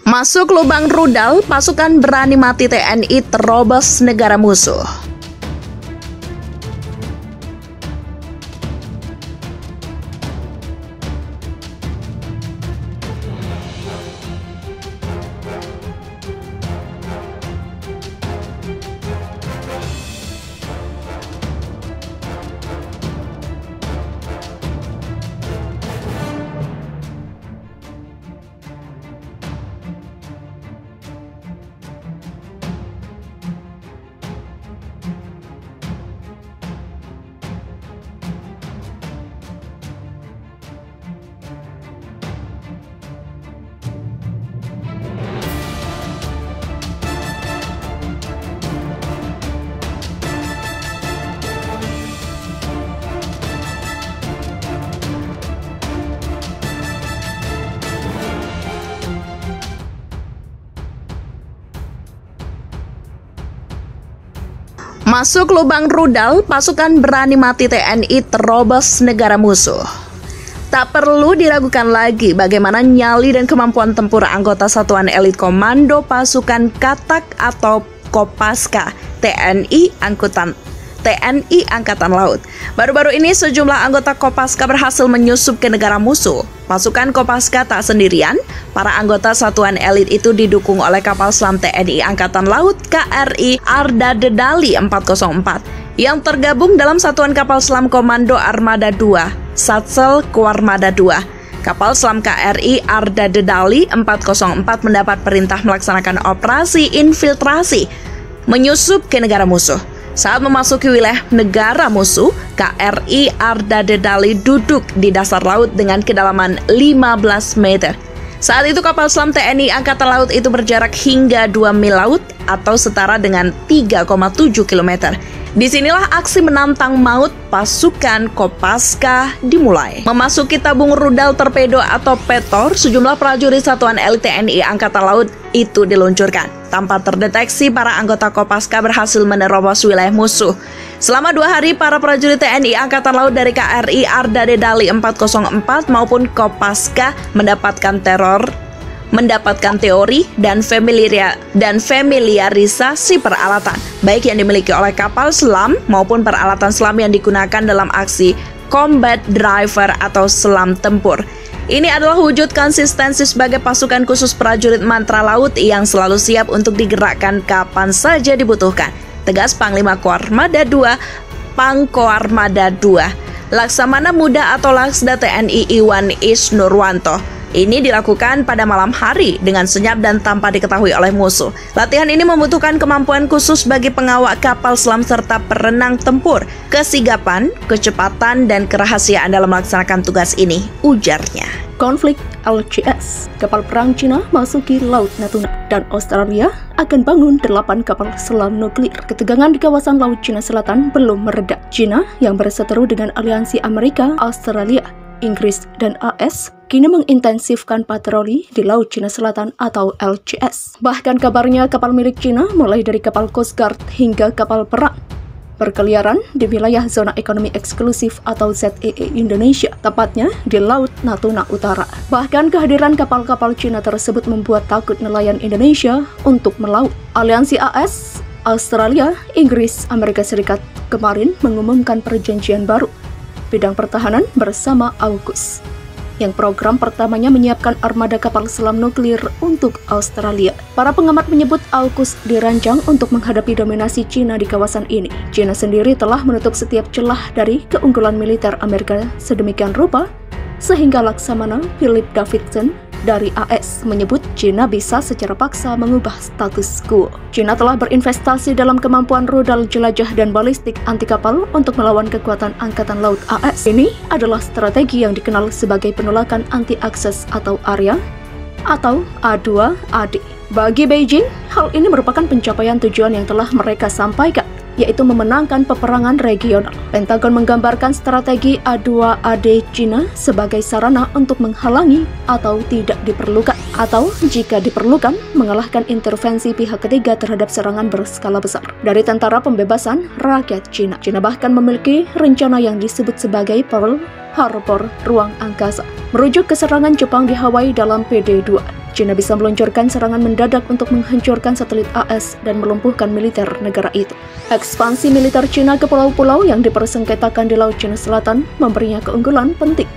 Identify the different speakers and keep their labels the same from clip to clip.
Speaker 1: Masuk lubang rudal, pasukan berani mati TNI terobos negara musuh. Masuk lubang rudal, pasukan berani mati TNI terobos negara musuh. Tak perlu diragukan lagi bagaimana nyali dan kemampuan tempur anggota Satuan Elit Komando Pasukan Katak atau Kopaska TNI Angkatan Laut. Baru-baru ini sejumlah anggota Kopaska berhasil menyusup ke negara musuh. Pasukan Kopaska tak sendirian, para anggota Satuan Elit itu didukung oleh kapal selam TNI Angkatan Laut KRI Arda Dedali 404 yang tergabung dalam Satuan Kapal Selam Komando Armada 2, Satsel Kuarmada 2. Kapal selam KRI Arda Dedali 404 mendapat perintah melaksanakan operasi infiltrasi menyusup ke negara musuh. Saat memasuki wilayah negara musuh, KRI Arda Dedali duduk di dasar laut dengan kedalaman 15 meter. Saat itu kapal selam TNI Angkatan Laut itu berjarak hingga 2 mil laut atau setara dengan 3,7 km. Disinilah aksi menantang maut pasukan Kopaska dimulai. Memasuki tabung rudal torpedo atau petor, sejumlah prajurit Satuan Elit TNI Angkatan Laut itu diluncurkan. Tanpa terdeteksi, para anggota Kopaska berhasil menerobos wilayah musuh. Selama 2 hari, para prajurit TNI Angkatan Laut dari KRI Arda Dedali 404 maupun Kopaska mendapatkan teori dan familiarisasi peralatan, baik yang dimiliki oleh kapal selam maupun peralatan selam yang digunakan dalam aksi combat driver atau selam tempur. Ini adalah wujud konsistensi sebagai pasukan khusus prajurit mantra laut yang selalu siap untuk digerakkan kapan saja dibutuhkan. Tegas Panglima Koarmada 2, Pangkoarmada 2, Laksamana Muda atau Laksda TNI Iwan Isnurwanto. Ini dilakukan pada malam hari dengan senyap dan tanpa diketahui oleh musuh. Latihan ini membutuhkan kemampuan khusus bagi pengawak kapal selam serta perenang tempur, kesigapan, kecepatan, dan kerahasiaan dalam melaksanakan tugas ini, ujarnya.
Speaker 2: Konflik LCS, kapal perang Cina masuki Laut Natuna, dan Australia akan bangun 8 kapal selam nuklir. Ketegangan di kawasan Laut Cina Selatan belum mereda. Cina yang berseteru dengan aliansi Amerika, Australia, Inggris, dan AS kini mengintensifkan patroli di Laut Cina Selatan atau LCS. Bahkan kabarnya kapal milik Cina mulai dari kapal Coast Guard hingga kapal perang berkeliaran di wilayah zona ekonomi eksklusif atau ZEE Indonesia, tepatnya di Laut Natuna Utara. Bahkan kehadiran kapal-kapal Cina tersebut membuat takut nelayan Indonesia untuk melaut. Aliansi AS, Australia, Inggris, Amerika Serikat kemarin mengumumkan perjanjian baru bidang pertahanan bersama AUKUS, yang program pertamanya menyiapkan armada kapal selam nuklir untuk Australia. Para pengamat menyebut AUKUS dirancang untuk menghadapi dominasi Cina di kawasan ini. Cina sendiri telah menutup setiap celah dari keunggulan militer Amerika sedemikian rupa, sehingga Laksamana Philip Davidson dari AS menyebut Cina bisa secara paksa mengubah status quo. Cina telah berinvestasi dalam kemampuan rudal jelajah dan balistik anti kapal untuk melawan kekuatan Angkatan Laut AS. Ini adalah strategi yang dikenal sebagai penolakan anti-akses atau ARIA atau A2AD. Bagi Beijing, hal ini merupakan pencapaian tujuan yang telah mereka sampaikan, yaitu memenangkan peperangan regional. Pentagon menggambarkan strategi A2AD Cina sebagai sarana untuk menghalangi atau tidak diperlukan atau jika diperlukan mengalahkan intervensi pihak ketiga terhadap serangan berskala besar dari Tentara Pembebasan Rakyat Cina. Cina bahkan memiliki rencana yang disebut sebagai Pearl Harbor ruang angkasa. Merujuk ke serangan Jepang di Hawaii dalam PD2, Cina bisa meluncurkan serangan mendadak untuk menghancurkan satelit AS dan melumpuhkan militer negara itu. Ekspansi militer Cina ke pulau-pulau yang dipersengketakan di Laut Cina Selatan memberinya keunggulan penting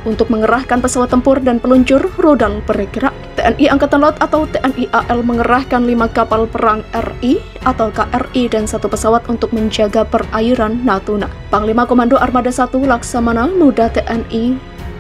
Speaker 2: untuk mengerahkan pesawat tempur dan peluncur rudal bergerak. TNI Angkatan Laut atau TNI AL mengerahkan 5 kapal perang RI atau KRI dan 1 pesawat untuk menjaga perairan Natuna. Panglima Komando Armada 1 Laksamana Muda TNI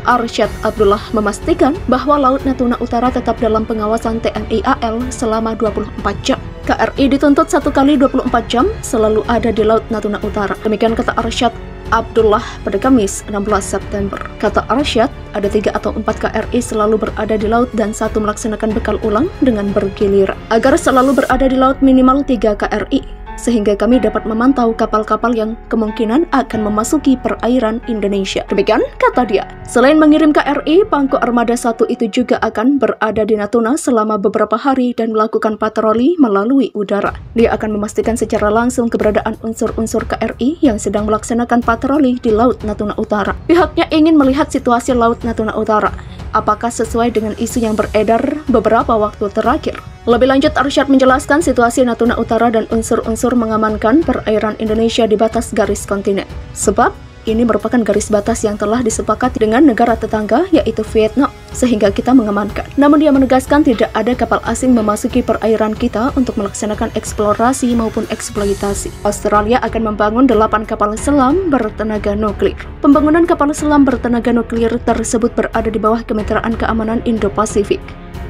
Speaker 2: Arsyad Abdullah memastikan bahwa Laut Natuna Utara tetap dalam pengawasan TNI AL selama 24 jam. KRI dituntut 1 kali 24 jam selalu ada di Laut Natuna Utara. Demikian kata Arsyad Abdullah pada Kamis 16 September. Kata Arsyad, ada 3 atau 4 KRI selalu berada di laut dan 1 melaksanakan bekal ulang dengan bergiliran. Agar selalu berada di laut minimal 3 KRI, sehingga kami dapat memantau kapal-kapal yang kemungkinan akan memasuki perairan Indonesia. Demikian kata dia. Selain mengirim KRI, pangku Armada 1 itu juga akan berada di Natuna selama beberapa hari dan melakukan patroli melalui udara. Dia akan memastikan secara langsung keberadaan unsur-unsur KRI yang sedang melaksanakan patroli di Laut Natuna Utara. Pihaknya ingin melihat situasi Laut Natuna Utara, apakah sesuai dengan isu yang beredar beberapa waktu terakhir. Lebih lanjut, Arsyad menjelaskan situasi Natuna Utara dan unsur-unsur mengamankan perairan Indonesia di batas garis kontinen. Sebab, ini merupakan garis batas yang telah disepakati dengan negara tetangga yaitu Vietnam, sehingga kita mengamankan. Namun dia menegaskan tidak ada kapal asing memasuki perairan kita untuk melaksanakan eksplorasi maupun eksploitasi. Australia akan membangun 8 kapal selam bertenaga nuklir. Pembangunan kapal selam bertenaga nuklir tersebut berada di bawah Kemitraan Keamanan Indo-Pasifik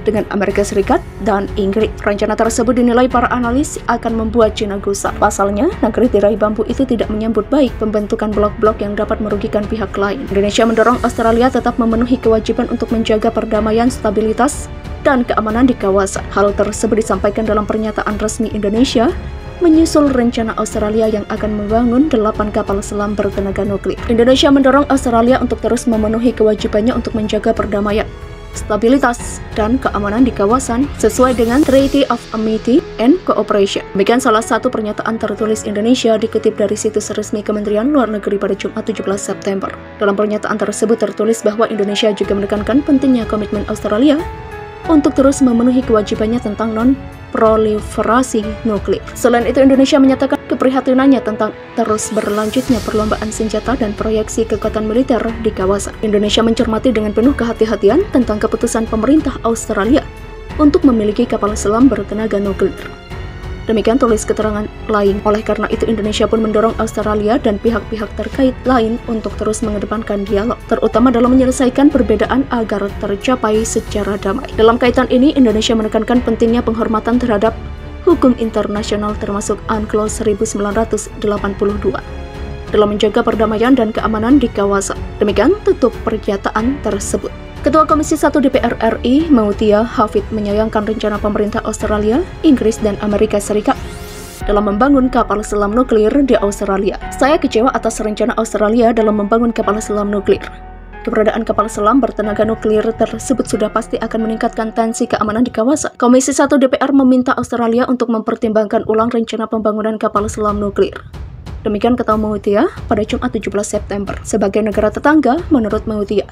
Speaker 2: dengan Amerika Serikat dan Inggris. Rencana tersebut dinilai para analis akan membuat Cina gusar. Pasalnya, negeri tirai bambu itu tidak menyambut baik pembentukan blok-blok yang dapat merugikan pihak lain. Indonesia mendorong Australia tetap memenuhi kewajiban untuk menjaga perdamaian, stabilitas, dan keamanan di kawasan. Hal tersebut disampaikan dalam pernyataan resmi Indonesia menyusul rencana Australia yang akan membangun 8 kapal selam bertenaga nuklir. Indonesia mendorong Australia untuk terus memenuhi kewajibannya untuk menjaga perdamaian, stabilitas, dan keamanan di kawasan sesuai dengan Treaty of Amity and Cooperation. Demikian salah satu pernyataan tertulis Indonesia dikutip dari situs resmi Kementerian Luar Negeri pada Jumat 17 September. Dalam pernyataan tersebut tertulis bahwa Indonesia juga menekankan pentingnya komitmen Australia untuk terus memenuhi kewajibannya tentang non-proliferasi nuklir. Selain itu, Indonesia menyatakan keprihatinannya tentang terus berlanjutnya perlombaan senjata dan proyeksi kekuatan militer di kawasan. Indonesia mencermati dengan penuh kehati-hatian tentang keputusan pemerintah Australia untuk memiliki kapal selam bertenaga nuklir. Demikian tulis keterangan lain. Oleh karena itu, Indonesia pun mendorong Australia dan pihak-pihak terkait lain untuk terus mengedepankan dialog, terutama dalam menyelesaikan perbedaan agar tercapai secara damai. Dalam kaitan ini, Indonesia menekankan pentingnya penghormatan terhadap hukum internasional termasuk UNCLOS 1982 dalam menjaga perdamaian dan keamanan di kawasan. Demikian tutup pernyataan tersebut. Ketua Komisi 1 DPR RI, Mautia Hafid, menyayangkan rencana pemerintah Australia, Inggris, dan Amerika Serikat dalam membangun kapal selam nuklir di Australia. Saya kecewa atas rencana Australia dalam membangun kapal selam nuklir. Keberadaan kapal selam bertenaga nuklir tersebut sudah pasti akan meningkatkan tensi keamanan di kawasan. Komisi 1 DPR meminta Australia untuk mempertimbangkan ulang rencana pembangunan kapal selam nuklir. Demikian kata Mautia pada Jumat 17 September. Sebagai negara tetangga, menurut Mautia,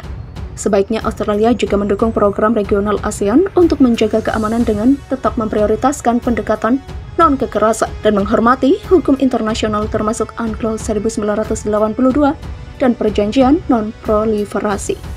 Speaker 2: sebaiknya Australia juga mendukung program regional ASEAN untuk menjaga keamanan dengan tetap memprioritaskan pendekatan non-kekerasan dan menghormati hukum internasional termasuk UNCLOS 1982 dan perjanjian non-proliferasi.